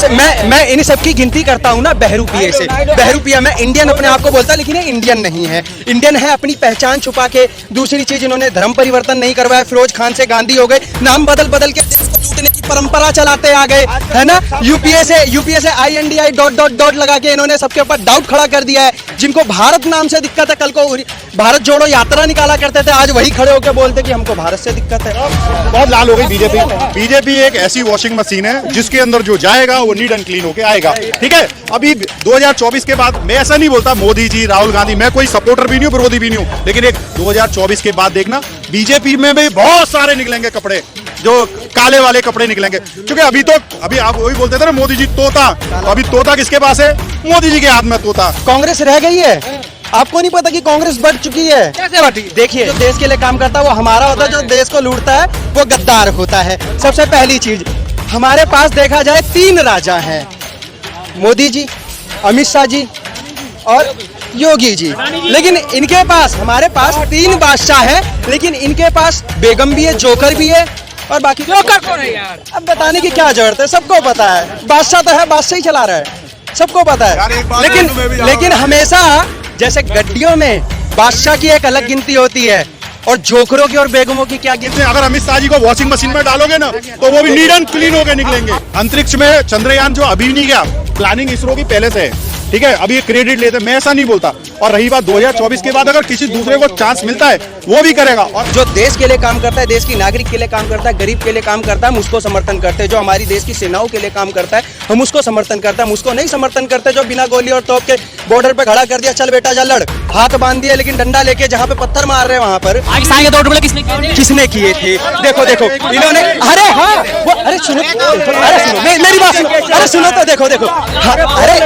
मैं इन सब की गिनती करता हूँ ना बहरूपिये से। बहरूपिया, मैं इंडियन अपने आप को बोलता, लेकिन ये इंडियन नहीं है। इंडियन है अपनी पहचान छुपा के। दूसरी चीज, इन्होंने धर्म परिवर्तन नहीं करवाया। फिरोज खान से गांधी हो गए, नाम बदल बदल के देश को लूटने की परंपरा चलाते आ गए, है ना। यूपीए से INDI ... लगा के इन्होंने सबके ऊपर डाउट खड़ा कर दिया है। जिनको भारत नाम से दिक्कत है, कल को भारत जोड़ो यात्रा निकाला करते थे, आज वही खड़े होकर बोलते कि हमको भारत से दिक्कत है। बहुत लाल हो गई बीजेपी एक ऐसी वॉशिंग मशीन है जिसके अंदर जो जाएगा वो नीट एंड क्लीन होके आएगा। ठीक है, अभी 2024 के बाद मैं ऐसा नहीं बोलता मोदी जी, राहुल गांधी, मैं कोई सपोर्टर भी नहीं हूँ, विरोधी भी नहीं हूँ, लेकिन एक 2024 के बाद देखना बीजेपी में भी बहुत सारे निकलेंगे कपड़े, जो काले वाले कपड़े निकलेंगे। क्योंकि अभी आप वही बोलते थे ना, मोदी जी तोता, अभी तोता किसके पास है? मोदी जी के हाथ में तोता। कांग्रेस रह गई है। आपको नहीं पता कि कांग्रेस बढ़ चुकी है? कैसे बढ़ी? देखिए, जो देश के लिए काम करता है वो हमारा होता है, जो देश को लूटता है वो गद्दार होता है। सबसे पहली चीज, हमारे पास देखा जाए 3 राजा हैं, मोदी जी, अमित शाह जी और योगी जी। लेकिन इनके पास, हमारे पास 3 बादशाह हैं, लेकिन इनके पास बेगम भी है, जोकर भी है, और बाकी जोकर कौन है यार? अब बताने की क्या जरूरत है, सबको पता है। बादशाह तो है, बादशाह ही चला रहा है, सबको पता है। लेकिन हमेशा जैसे गड्डियों में बादशाह की एक अलग गिनती होती है और जोकरों की और बेगमों की क्या गिनती। अगर अमित शाह जी को वॉशिंग मशीन में डालोगे ना तो वो भी नीट एंड क्लीन होकर निकलेंगे। अंतरिक्ष में चंद्रयान जो अभी नहीं गया, प्लानिंग इसरो की पहले से है। ठीक है, अभी क्रेडिट लेते, मैं ऐसा नहीं बोलता। और रही बात 2024 के बाद, अगर किसी दूसरे को चांस मिलता है वो भी करेगा। और जो देश के लिए काम करता है, देश की नागरिक के लिए काम करता है, गरीब के लिए काम करता है, हम उसको समर्थन करते हैं। जो हमारी देश की सेनाओं के लिए काम करता है, हम उसको समर्थन करते हैं। हम उसको नहीं समर्थन करते जो बिना गोली और तोप के बॉर्डर पे खड़ा कर दिया, चल बेटा जा लड़, हाथ बांध दिया, लेकिन डंडा लेके जहाँ पे पत्थर मार रहे हैं वहाँ पर किसने किए थे? देखो इन्होंने, अरे हाँ वो, अरे सुनो मेरी बात सुनो, अरे सुनो तो, देखो अरे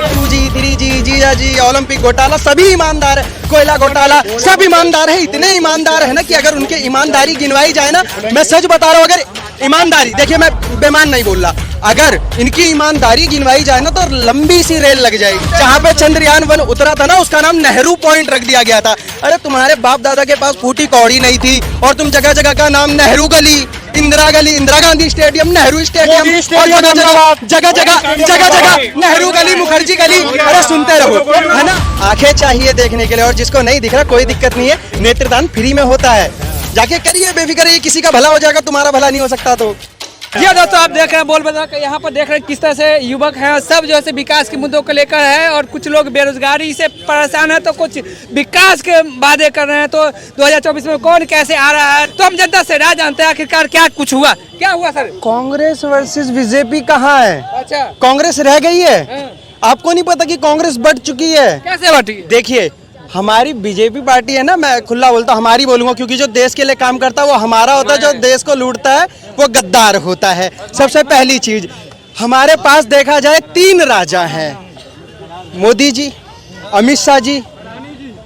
2G 3G जीजा जी, ओलंपिक घोटाला, सभी ईमानदार है। कोयला घोटाला, सब ईमानदार है। इतने ईमानदार है ना कि अगर उनके ईमानदारी गिनवाई जाए ना, मैं सच बता रहा हूँ, अगर ईमानदारी, देखिए मैं बेईमान नहीं बोल रहा, अगर इनकी ईमानदारी गिनवाई जाए ना तो लंबी सी रेल लग जाएगी। जहाँ पे चंद्रयान 1 उतरा था ना, उसका नाम नेहरू पॉइंट रख दिया गया था। अरे तुम्हारे बाप दादा के पास फूटी कौड़ी नहीं थी और तुम जगह जगह का नाम नेहरू गली, इंदिरा गली, इंदिरा गांधी स्टेडियम, नेहरू स्टेडियम, जगह जगह नेहरू गली, मुखर्जी गली। अरे सुनते रहो, है ना। आंखें चाहिए देखने के लिए, और जिसको नहीं दिख रहा कोई दिक्कत नहीं है, नेत्रदान फ्री में होता है, जाके करिए बेफिक्र, ये किसी का भला हो जाएगा, तुम्हारा भला नहीं हो सकता। तो ये दोस्तों आप देख रहे हैं बोल बता के, यहाँ पर देख रहे हैं किस तरह से युवक हैं, सब जो है विकास के मुद्दों को लेकर है, और कुछ लोग बेरोजगारी से परेशान है, तो कुछ विकास के वादे कर रहे हैं। तो 2024 में कौन कैसे आ रहा है, तो हम जनता से राय जानते हैं आखिरकार क्या कुछ हुआ, क्या हुआ सर? कांग्रेस वर्सेस बीजेपी कहाँ है? अच्छा, कांग्रेस रह गई है। आपको नहीं पता कि कांग्रेस बढ़ चुकी है? कैसे बढ़ी? देखिए, हमारी बीजेपी पार्टी है ना, मैं खुला बोलता हमारी बोलूंगा, क्योंकि जो देश के लिए काम करता है वो हमारा होता है, जो देश को लूटता है वो गद्दार होता है। सबसे पहली चीज, हमारे पास देखा जाए 3 राजा हैं, मोदी जी, अमित शाह जी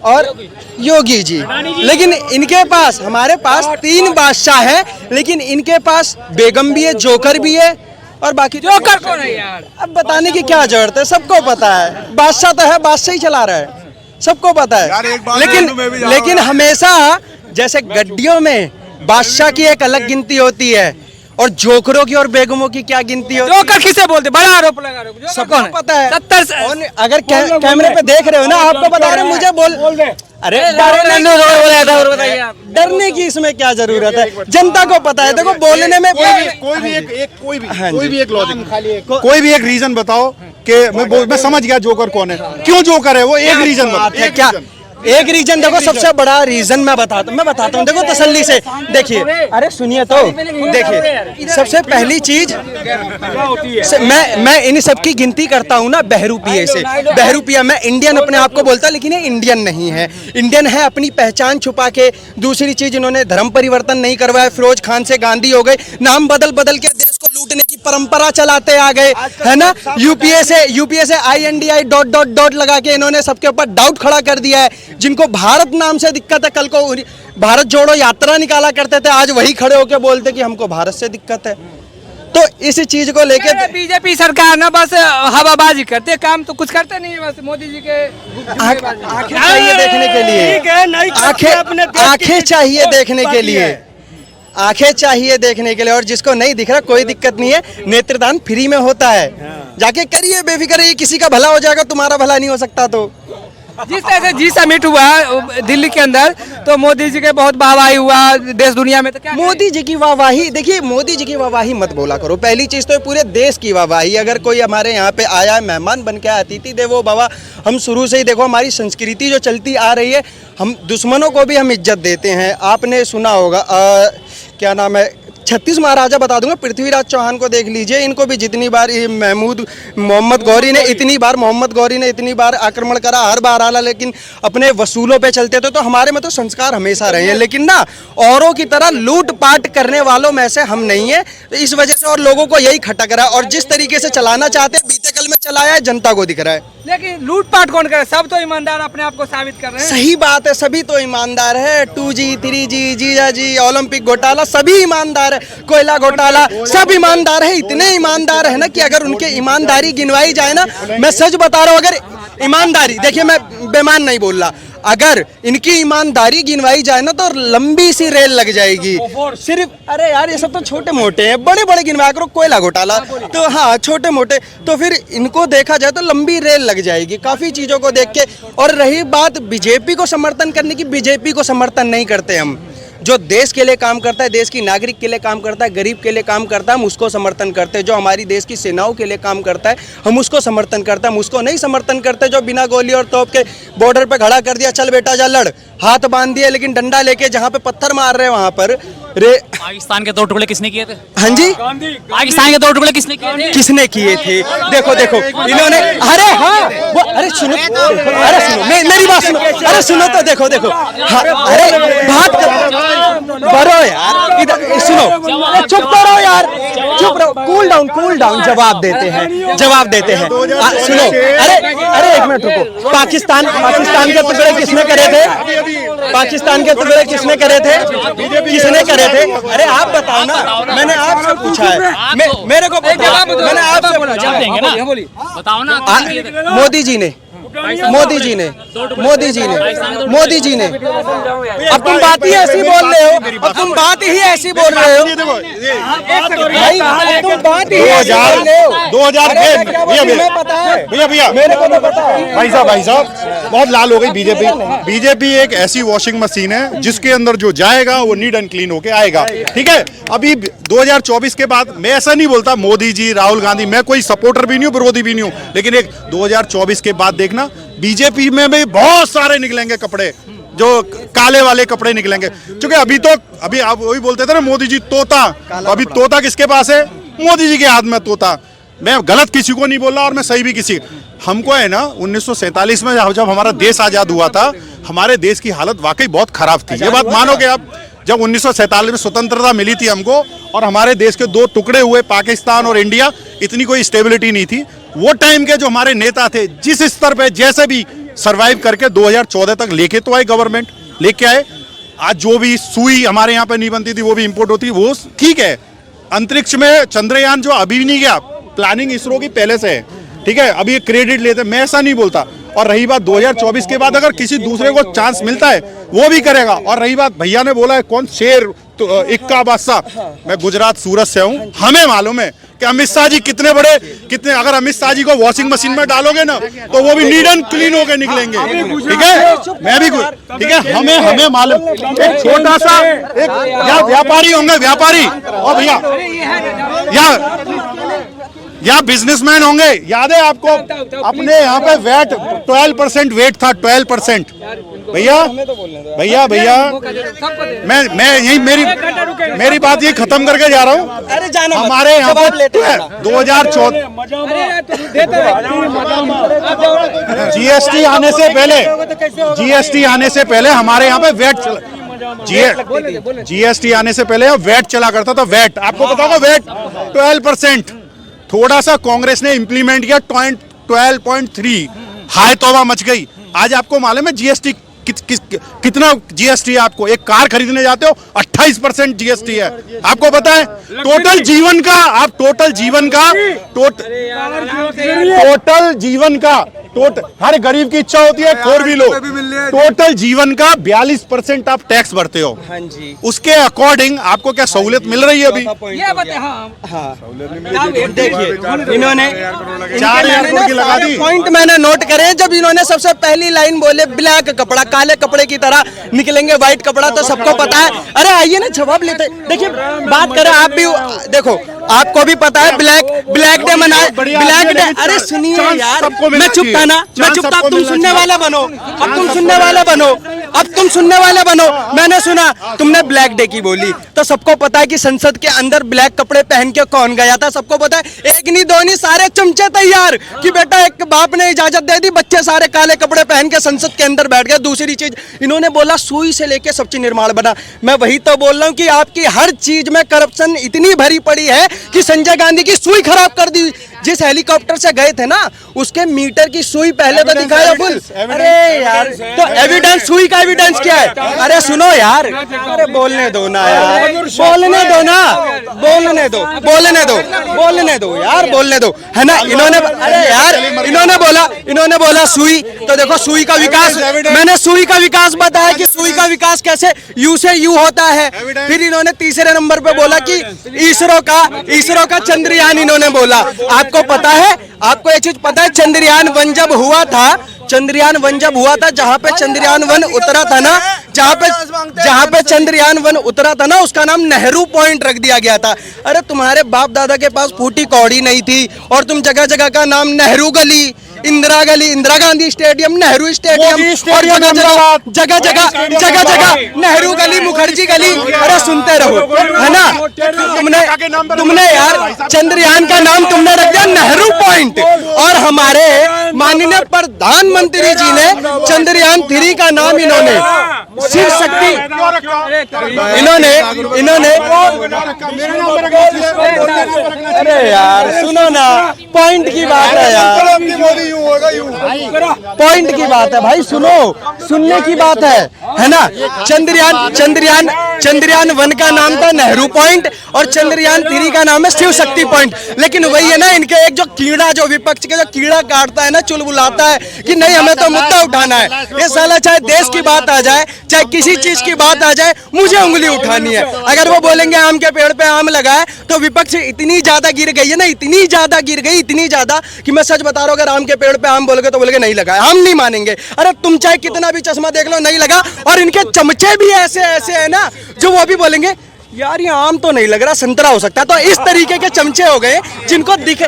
और योगी जी। लेकिन इनके पास, हमारे पास 3 बादशाह हैं, लेकिन इनके पास बेगम भी है, जोकर भी है, और बाकी जोकर कौन है यार? अब बताने की क्या जरूरत है, सबको पता है। बादशाह तो है, बादशाह ही चला रहा है, सबको पता है। लेकिन हमेशा जैसे गड्डियों में बादशाह की एक अलग गिनती होती है और जोकरों की और बेगमों की क्या गिनती होती है? जोकर किसे बोलते? बड़ा आरोप लगा रहे हो, सबको पता है। 70 अगर कैमरे पे देख रहे हो ना, आपको बता रहे, मुझे बोल, अरे डरने की इसमें क्या जरूरत है? जनता को पता है। देखो, बोलने में कोई भी एक रीजन बताओ कि मैं समझ गया जोकर कौन है, क्यों जोकर है, वो एक रीजन बताओ। क्या एक रीजन? देखो, सबसे बड़ा रीजन मैं बताता हूँ, देखो तसल्ली से देखिए। अरे सुनिए तो, देखिए, सबसे पहली चीज, मैं इन सब की गिनती करता हूँ ना बहरूपिये से। बहरूपिया, मैं इंडियन अपने आप को बोलता, लेकिन ये इंडियन नहीं है। इंडियन है अपनी पहचान छुपा के। दूसरी चीज, इन्होंने धर्म परिवर्तन नहीं करवाया। फिरोज खान से गांधी हो गए, नाम बदल बदल के देश को लूटने की परंपरा चलाते आ गए, है ना। यूपीए से INDI ... लगा के इन्होंने सबके ऊपर डाउट खड़ा कर दिया है। जिनको भारत नाम से दिक्कत है, कल को भारत जोड़ो यात्रा निकाला करते थे, आज वही खड़े होकर बोलते कि हमको भारत से दिक्कत है। तो इस चीज को लेके बीजेपी सरकार ना बस हवाबाजी करते, काम तो कुछ करते नहीं है, बस मोदी जी के आंखें चाहिए देखने के लिए, आंखें चाहिए देखने के लिए, आंखें चाहिए देखने के लिए। और जिसको नहीं दिख रहा कोई दिक्कत नहीं है, नेत्रदान फ्री में होता है। जाके करिए बेफिक्र, ये किसी का भला हो जाएगा, तुम्हारा भला नहीं हो सकता। तो जिस तरह से जी समिट हुआ दिल्ली के अंदर, तो मोदी जी के बहुत वाहवाही हुआ देश दुनिया में, तो क्या मोदी जी की वाहवाही, देखिए मोदी जी की वाहवाही मत बोला करो। पहली चीज़ तो पूरे देश की वाहवाही। अगर कोई हमारे यहाँ पे आया है, मेहमान बन के आया, अतिथि देवो भव, हम शुरू से ही देखो हमारी संस्कृति जो चलती आ रही है, हम दुश्मनों को भी हम इज्जत देते हैं। आपने सुना होगा क्या नाम है, 36 महाराजा बता दूंगा, पृथ्वीराज चौहान को देख लीजिए, इनको भी जितनी बार मोहम्मद गौरी ने इतनी बार आक्रमण करा, हर बार आला, लेकिन अपने वसूलों पे चलते थे। तो हमारे में तो संस्कार हमेशा रहे हैं, लेकिन ना औरों की तरह लूट पाट करने वालों में से हम नहीं है। तो इस वजह से और लोगों को यही खटक रहा है, और जिस तरीके से चलाना चाहते हैं बीते कल में चलाया है, जनता को दिख रहा है। लेकिन लूटपाट कौन करे, सब तो ईमानदार अपने आप को साबित कर रहे हैं। सही बात है, सभी तो ईमानदार है। 2G 3G जीजा जी, ओलंपिक घोटाला, सभी ईमानदार है। कोयला घोटाला, सब ईमानदार है। इतने ईमानदार है ना कि अगर उनके ईमानदारी गिनवाई जाए ना, मैं सच बता रहा हूँ, अगर ईमानदारी, देखिए मैं बेमान नहीं बोल रहा, अगर इनकी ईमानदारी गिनवाई जाए ना तो लंबी सी रेल लग जाएगी। सिर्फ अरे यार ये सब तो छोटे मोटे हैं, बड़े बड़े गिनवाया करो, कोयला घोटाला तो हाँ छोटे मोटे, तो फिर इनको देखा जाए तो लंबी रेल लग जाएगी काफ़ी चीज़ों को देख के। और रही बात बीजेपी को समर्थन करने की, बीजेपी को समर्थन नहीं करते हम। जो देश के लिए काम करता है, देश की नागरिक के लिए काम करता है, गरीब के लिए काम करता है, हम उसको समर्थन करते हैं। जो हमारी देश की सेनाओं के लिए काम करता है, हम उसको समर्थन करते हैं। हम उसको नहीं समर्थन करते जो बिना गोली और तोप के बॉर्डर पे खड़ा कर दिया, चल बेटा जा लड़, हाथ बांध दिया, लेकिन डंडा लेके जहाँ पे पत्थर मार रहे हैं वहाँ पर पाकिस्तान के 2 टुकड़े किसने किए थे? हाँ जी, पाकिस्तान के 2 टुकड़े किसने किए थे? किसने किए थे? देखो देखो इन्होंने, अरे हाँ वो, अरे सुनो, अरे सुनो, मेरी बात सुनो, अरे सुनो तो, देखो देखो हाँ, अरे बात करो यार, इधर सुनो, चुप करो यार, चुप रहो, कूल डाउन, जवाब देते हैं सुनो, अरे एक मिनट रुको। पाकिस्तान के टुकड़े किसने करे थे? पाकिस्तान के टुकड़े किसने करे थे? किसने करे थे? अरे आप बताओ ना, मैंने आपसे पूछा है, मेरे को मैंने आपसे पूछा, बताओ ना। मोदी जी ने अब तुम बात ही ऐसी बोल रहे हो, अब तुम बात ही ऐसी बोल रहे हो भाई, तुम बात ही ऐसी बोल रहे हो। 2000 भैया मेरे को तो पता है। भाई साहब बहुत लाल हो गई बीजेपी एक ऐसी वॉशिंग मशीन है जिसके अंदर जो जाएगा वो नीट एंड क्लीन होके आएगा, ठीक है। अभी 2024 के बाद मैं ऐसा नहीं बोलता मोदी जी, राहुल गांधी, मैं कोई सपोर्टर भी नहीं हूँ, विरोधी भी नहीं हूँ, लेकिन एक 2024 के बाद देखना बीजेपी में भी बहुत सारे निकलेंगे कपड़े, जो काले वाले कपड़े निकलेंगे। क्योंकि अभी आप वही बोलते थे ना, मोदी जी तोता, अभी तोता किसके पास है? मोदी जी के हाथ में तोता। मैं गलत किसी को नहीं बोल रहा और मैं सही भी किसी, हमको है ना 1947 में जब हमारा देश आजाद हुआ था, हमारे देश की हालत वाकई बहुत खराब थी। ये बात मानोगे आप? जब 1947 में स्वतंत्रता मिली थी हमको और हमारे देश के 2 टुकड़े हुए, पाकिस्तान और इंडिया, इतनी कोई स्टेबिलिटी नहीं थी। वो टाइम के जो हमारे नेता थे, जिस स्तर पे जैसे भी सरवाइव करके 2014 तक लेके तो आए, गवर्नमेंट लेके आए। आज जो भी सुई हमारे यहाँ पे नहीं बनती थी वो भी इंपोर्ट होती, वो ठीक है। अंतरिक्ष में चंद्रयान जो अभी नहीं गया, प्लानिंग इसरो की पहले से है, ठीक है। अभी क्रेडिट लेते, मैं ऐसा नहीं बोलता। और रही बात 2024 के बाद अगर किसी दूसरे को चांस मिलता है वो भी करेगा। और रही बात भैया ने बोला है कौन शेर तो इक्का बादशाह, मैं गुजरात सूरत से हूँ, हमें मालूम है कि अमित शाह जी कितने अगर अमित शाह जी को वॉशिंग मशीन में डालोगे ना तो वो भी नीट एंड क्लीन होकर निकलेंगे, ठीक है। मैं भी ठीक है, हमें मालूम। एक छोटा सा एक व्यापारी होंगे, व्यापारी, और भैया या बिजनेसमैन होंगे, याद है आपको अपने यहाँ पे वेट 12% वेट था, 12%। भैया मैं यही मेरी बात ये खत्म करके जा रहा हूँ। अरे जाना हमारे यहाँ पे 2014 जीएसटी आने से पहले हमारे यहाँ पे वेट जीएसटी आने से पहले वेट चला करता था। वेट आपको पता होगा, वेट 12%। थोड़ा सा कांग्रेस ने इंप्लीमेंट किया 12.3, हाय तौबा मच गई। आज आपको मालूम है जीएसटी कितना जीएसटी है? आपको एक कार खरीदने जाते हो 28% जीएसटी है, आपको पता है? टोटल जीवन का हर गरीब की इच्छा होती है 4 व्हीलो। टोटल जीवन का 42% आप टैक्स भरते हो। हाँ जी। उसके अकॉर्डिंग आपको क्या सहूलियत मिल रही है अभी? ये बता हाँ देखिए इन्होंने 4,000 करोड़ की लगा दी। पॉइंट मैंने नोट करे, जब इन्होंने सबसे पहली लाइन बोले ब्लैक कपड़ा काले कपड़े की तरह निकलेंगे व्हाइट कपड़ा, तो सबको पता है। अरे आइए ना जवाब लेते, देखिए बात करें आप भी, देखो आपको भी पता है ब्लैक डे मनाए, ब्लैक डे। अरे सुनिए यार, मैं चुप था ना, मैं चुप था। अब तुम सुनने वाले बनो, अब तुम सुनने वाले बनो, अब तुम सुनने वाले बनो। मैंने सुना तुमने ब्लैक डे की बोली, तो सबको पता है कि संसद के अंदर ब्लैक कपड़े पहन के कौन गया था, सबको पता है। एक नहीं दो नहीं, सारे चमचे तैयार कि बेटा एक बाप ने इजाजत दे दी, बच्चे सारे काले कपड़े पहन के संसद के अंदर बैठ गए। दूसरी चीज इन्होंने बोला सुई से लेके सब्जी निर्माण बना। मैं वही तो बोल रहा हूँ कि आपकी हर चीज में करप्शन इतनी भरी पड़ी है कि संजय गांधी की सुई खराब कर दी। जिस हेलीकॉप्टर से गए थे ना, उसके मीटर की सुई पहले तो दिखाया फुल। अरे यार, तो एविडेंस, सुई का एविडेंस क्या है? अरे सुनो यार, अरे बोलने दो ना यार, बोलने दो ना, बोलने दो, बोलने दो, बोलने दो यार, बोलने दो, है ना। इन्होंने, अरे यार इन्होंने बोला सुई, तो देखो सुई का विकास, मैंने सुई का विकास बताया कि सुई का विकास कैसे यू से यू होता है। फिर इन्होंने तीसरे नंबर पे बोला कि इसरो का चंद्रयान इन्होंने बोला। आपको पता है, आपको एक चीज पता है, चंद्रयान 1 जब हुआ था, चंद्रयान 1 जब हुआ था, जहां पे चंद्रयान 1 उतरा था ना, जहां पे चंद्रयान 1 उतरा था ना, उसका नाम नेहरू पॉइंट रख दिया गया था। अरे तुम्हारे बाप दादा के पास फूटी कौड़ी नहीं थी और तुम जगह जगह का नाम नेहरू गली, इंदिरा गली, इंदिरा गांधी स्टेडियम, नेहरू स्टेडियम और जगह जगह नेहरू गली, मुखर्जी गली। अरे सुनते रहो, है ना। तुमने यार चंद्रयान का नाम तुमने रख दिया नेहरू पॉइंट, और हमारे माननीय प्रधानमंत्री जी ने चंद्रयान 3 का नाम इन्होंने शिव शक्ति, इन्होंने अरे यार सुनो ना, पॉइंट की बात है यार, पॉइंट की बात है भाई, सुनने की बात है ना। चंद्रयान 1 का नाम था नेहरू पॉइंट और चंद्रयान 3 का नाम है शिव शक्ति पॉइंट। लेकिन वही है ना, इनके एक जो कीड़ा, जो विपक्ष के जो कीड़ा काटता है ना, चुलबुलाता है कि नहीं हमें तो मुद्दा उठाना है। ये साला चाहे देश की बात आ जाए, चाहे किसी चीज की बात आ जाए, मुझे उंगली उठानी है। अगर वो बोलेंगे आम के पेड़ पे आम लगा है, तो विपक्ष इतनी ज्यादा गिर गई है ना, इतनी ज्यादा गिर गई, इतनी ज्यादा कि मैं सच बता रहा हूँ, अगर आम के पेड़ पे आम बोलोगे तो बोलेंगे नहीं लगा, हम नहीं मानेंगे। अरे तुम चाहे कितना भी चश्मा देख लो, नहीं लगा। और इनके चमचे भी ऐसे ऐसे है ना, जो वो भी बोलेंगे यार ये आम तो नहीं लग रहा, संतरा हो सकता है। तो इस तरीके के चमचे हो गए जिनको दिख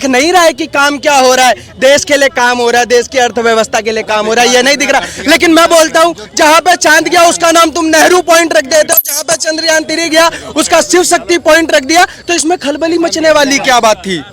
नहीं रहा है कि काम क्या हो रहा है, देश के लिए काम हो रहा है, देश की अर्थव्यवस्था के लिए काम हो रहा है, ये नहीं दिख रहा। लेकिन मैं बोलता हूँ, जहां पे चांद गया उसका नाम तुम नेहरू पॉइंट रख देते हो, जहां पे चंद्रयान 3 गया उसका शिव शक्ति पॉइंट रख दिया, तो इसमें खलबली मचने वाली क्या बात थी?